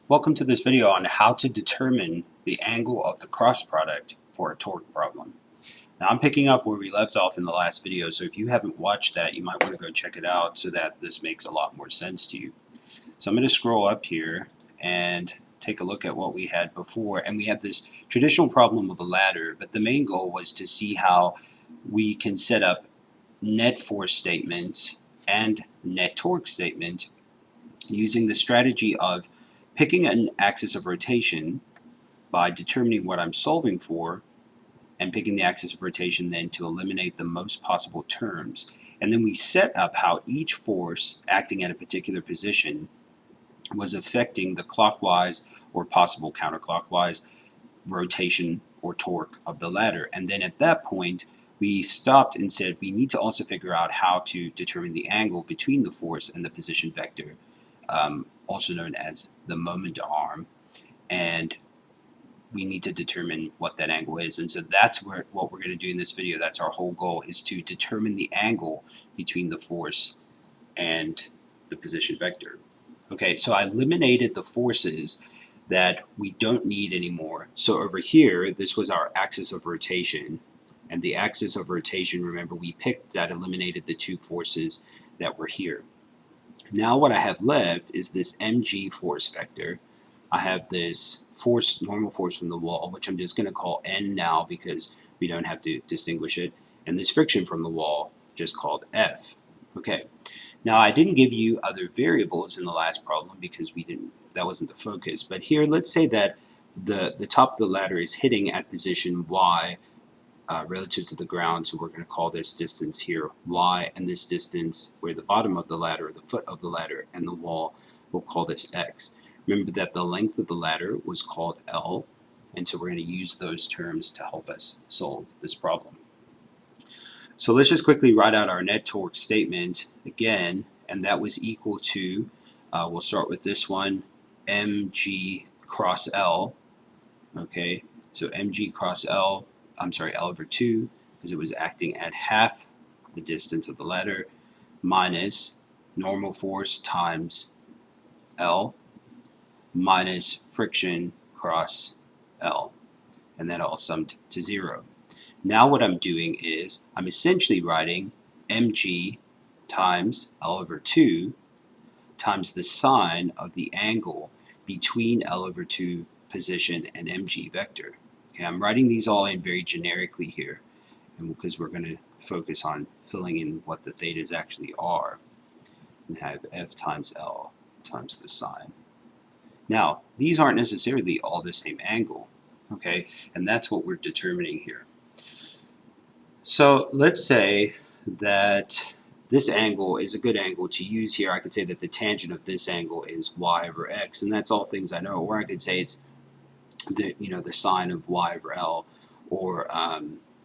Welcome to this video on how to determine the angle of the cross product for a torque problem. Now I'm picking up where we left off in the last video, so if you haven't watched that, you might want to go check it out so that this makes a lot more sense to you. So I'm going to scroll up here and take a look at what we had before, and we had this traditional problem of a ladder, but the main goal was to see how we can set up net force statements and net torque statement using the strategy of picking an axis of rotation by determining what I'm solving for and picking the axis of rotation then to eliminate the most possible terms. And then we set up how each force acting at a particular position was affecting the clockwise or possible counterclockwise rotation or torque of the ladder. And then at that point, we stopped and said we need to also figure out how to determine the angle between the force and the position vector, also known as the moment arm, and we need to determine what that angle is. And so that's what we're going to do in this video. That's our whole goal, is to determine the angle between the force and the position vector. Okay, so I eliminated the forces that we don't need anymore. So over here, this was our axis of rotation. And the axis of rotation, remember, we picked that eliminated the two forces that were here. Now what I have left is this mg force vector. I have this force, normal force from the wall, which I'm just going to call N now because we don't have to distinguish it, and this friction from the wall, just called F. Okay. Now I didn't give you other variables in the last problem because that wasn't the focus. But here, let's say that the top of the ladder is hitting at position Y relative to the ground, so we're going to call this distance here Y, and this distance where the bottom of the ladder, the foot of the ladder, and the wall, we'll call this X. Remember that the length of the ladder was called L, and so we're going to use those terms to help us solve this problem. So let's just quickly write out our net torque statement again, and that was equal to, we'll start with this one, mg cross L. Okay, so mg cross L, L over 2, because it was acting at half the distance of the ladder, minus normal force times L, minus friction cross L, and that all summed to 0. Now what I'm doing is I'm essentially writing mg times L over 2 times the sine of the angle between L over 2 position and mg vector. Okay, I'm writing these all in very generically here, and because we're going to focus on filling in what the thetas actually are, and have F times L times the sine. Now, these aren't necessarily all the same angle, okay, and that's what we're determining here. So let's say that this angle is a good angle to use here. I could say that the tangent of this angle is y over x, and that's all things I know. Or I could say it's the sine of y over L, or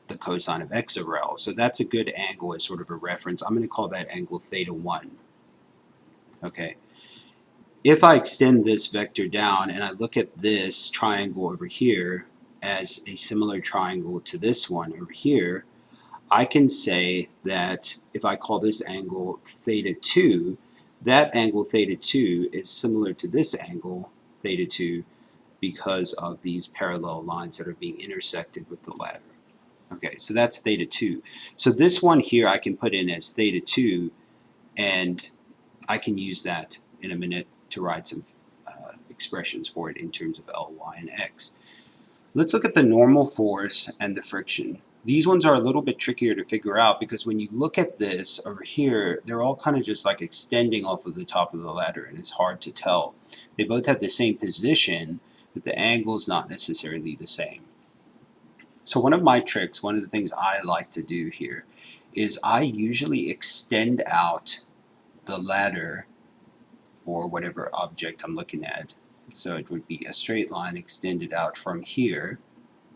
the cosine of x over L. So that's a good angle as sort of a reference. I'm going to call that angle theta 1. Okay. If I extend this vector down and I look at this triangle over here as a similar triangle to this one over here, I can say that if I call this angle theta 2, that angle theta 2 is similar to this angle theta 2 because of these parallel lines that are being intersected with the ladder. Okay, so that's theta 2. So this one here I can put in as theta 2, and I can use that in a minute to write some expressions for it in terms of L, Y, and X. Let's look at the normal force and the friction. These ones are a little bit trickier to figure out because when you look at this over here, they're all kind of just like extending off of the top of the ladder, and it's hard to tell. They both have the same position, but the angle is not necessarily the same. So one of my tricks, one of the things I like to do here, is I usually extend out the ladder or whatever object I'm looking at. So it would be a straight line extended out from here,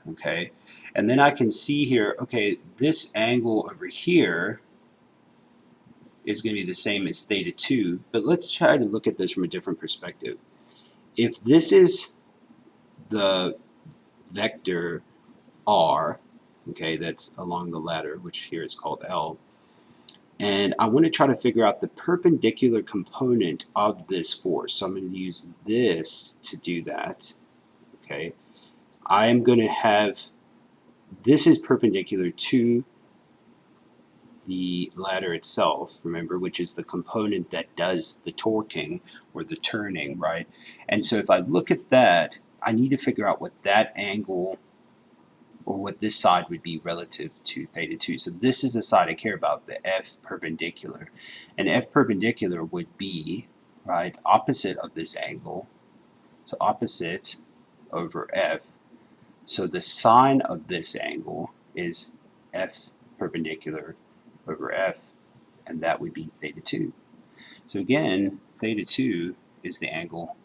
okay? And then I can see here, okay, this angle over here is going to be the same as theta 2, but let's try to look at this from a different perspective. If this is the vector R, okay, that's along the ladder, which here is called L, And I want to try to figure out the perpendicular component of this force. So I'm going to use this to do that. Okay, I am going to have, this is perpendicular to the ladder itself, remember, which is the component that does the torquing or the turning, right? And so if I look at that, I need to figure out what that angle or what this side would be relative to theta 2. So this is the side I care about, the F perpendicular. And F perpendicular would be, right, opposite of this angle. So opposite over F. So the sine of this angle is F perpendicular over F, and that would be theta 2. So again, theta 2 is the angle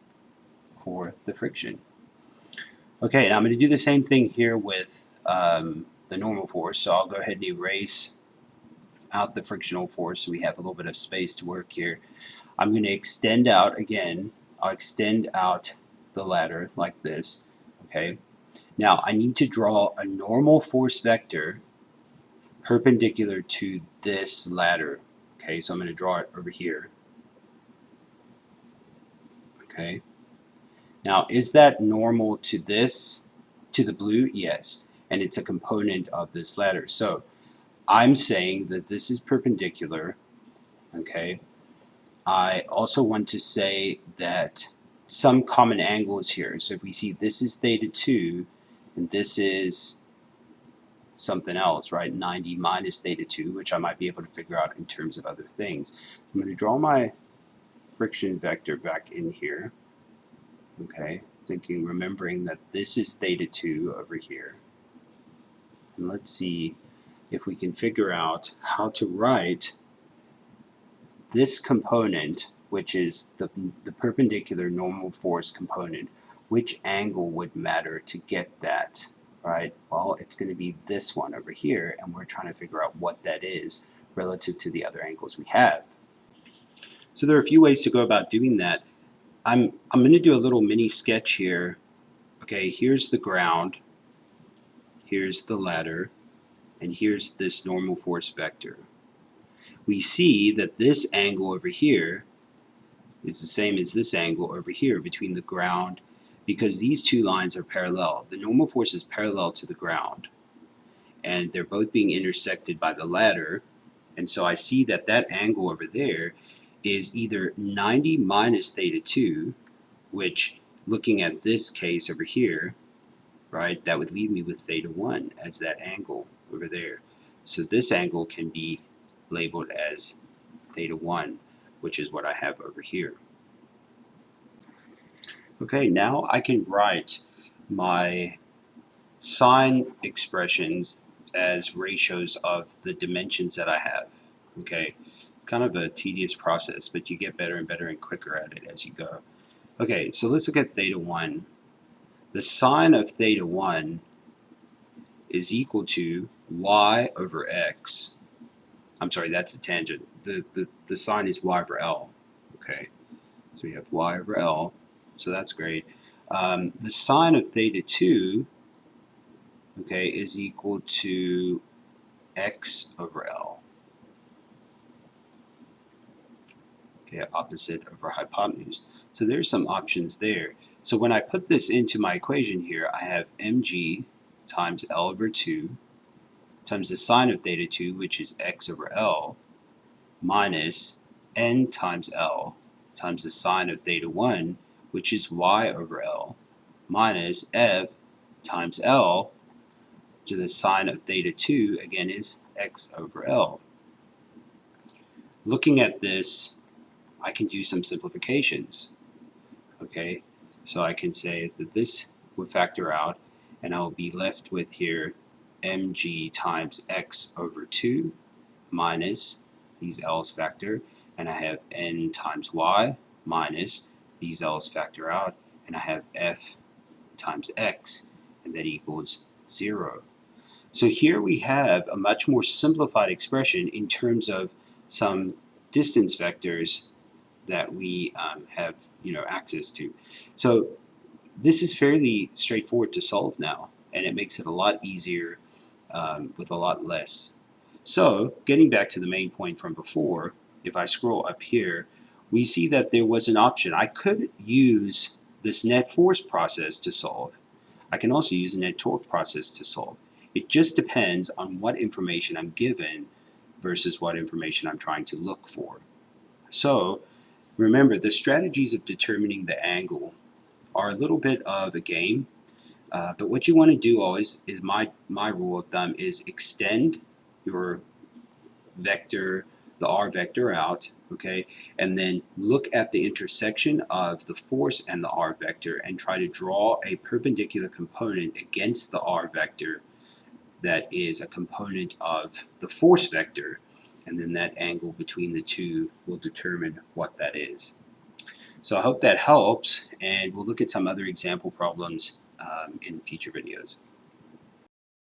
for the friction. Okay, now I'm going to do the same thing here with the normal force. So I'll go ahead and erase out the frictional force so we have a little bit of space to work here. I'm going to extend out again. I'll extend out the ladder like this. Okay. Now I need to draw a normal force vector perpendicular to this ladder. Okay, so I'm going to draw it over here. Okay. Now, is that normal to this, to the blue? Yes. And it's a component of this ladder. So I'm saying that this is perpendicular. Okay. I also want to say that some common angle is here. So if we see this is theta 2 and this is something else, right? 90 minus theta 2, which I might be able to figure out in terms of other things. I'm going to draw my friction vector back in here. Okay. Remembering that this is theta 2 over here. And let's see if we can figure out how to write this component, which is the perpendicular normal force component. Which angle would matter to get that, right? Well, it's going to be this one over here, and we're trying to figure out what that is relative to the other angles we have. So there are a few ways to go about doing that. I'm going to do a little mini sketch here. Okay, here's the ground, here's the ladder, and here's this normal force vector. We see that this angle over here is the same as this angle over here between the ground, because these two lines are parallel. The normal force is parallel to the ground, and they're both being intersected by the ladder, and so I see that that angle over there is either 90 minus theta 2, which, looking at this case over here, right, that would leave me with theta 1 as that angle over there. So this angle can be labeled as theta 1, which is what I have over here. Okay, now I can write my sine expressions as ratios of the dimensions that I have. Okay, it's kind of a tedious process, but you get better and better and quicker at it as you go. Okay, so let's look at theta 1. The sine of theta 1 is equal to y over x. I'm sorry, that's a tangent. The sine is y over L. Okay, so we have y over L, so that's great. The sine of theta 2, okay, is equal to x over L. Okay, opposite over hypotenuse. So there's some options there. So when I put this into my equation here, I have mg times L over 2 times the sine of theta 2, which is x over L, minus n times L times the sine of theta 1, which is y over L, minus f times L to the sine of theta 2, again, is x over L. Looking at this, I can do some simplifications. Okay, so I can say that this would factor out, and I'll be left with here mg times x over 2 minus these L's factor, and I have n times y minus these L's factor out, and I have f times x, and that equals 0. So here we have a much more simplified expression in terms of some distance vectors that we have access to. So this is fairly straightforward to solve now, and it makes it a lot easier with a lot less. So getting back to the main point from before, if I scroll up here, we see that there was an option. I could use this net force process to solve. I can also use a net torque process to solve. It just depends on what information I'm given versus what information I'm trying to look for. So remember, the strategies of determining the angle are a little bit of a game, but what you want to do always is my rule of thumb is extend your vector, the r vector out, okay, and then look at the intersection of the force and the r vector and try to draw a perpendicular component against the r vector that is a component of the force vector, and then that angle between the two will determine what that is. So I hope that helps, and we'll look at some other example problems in future videos.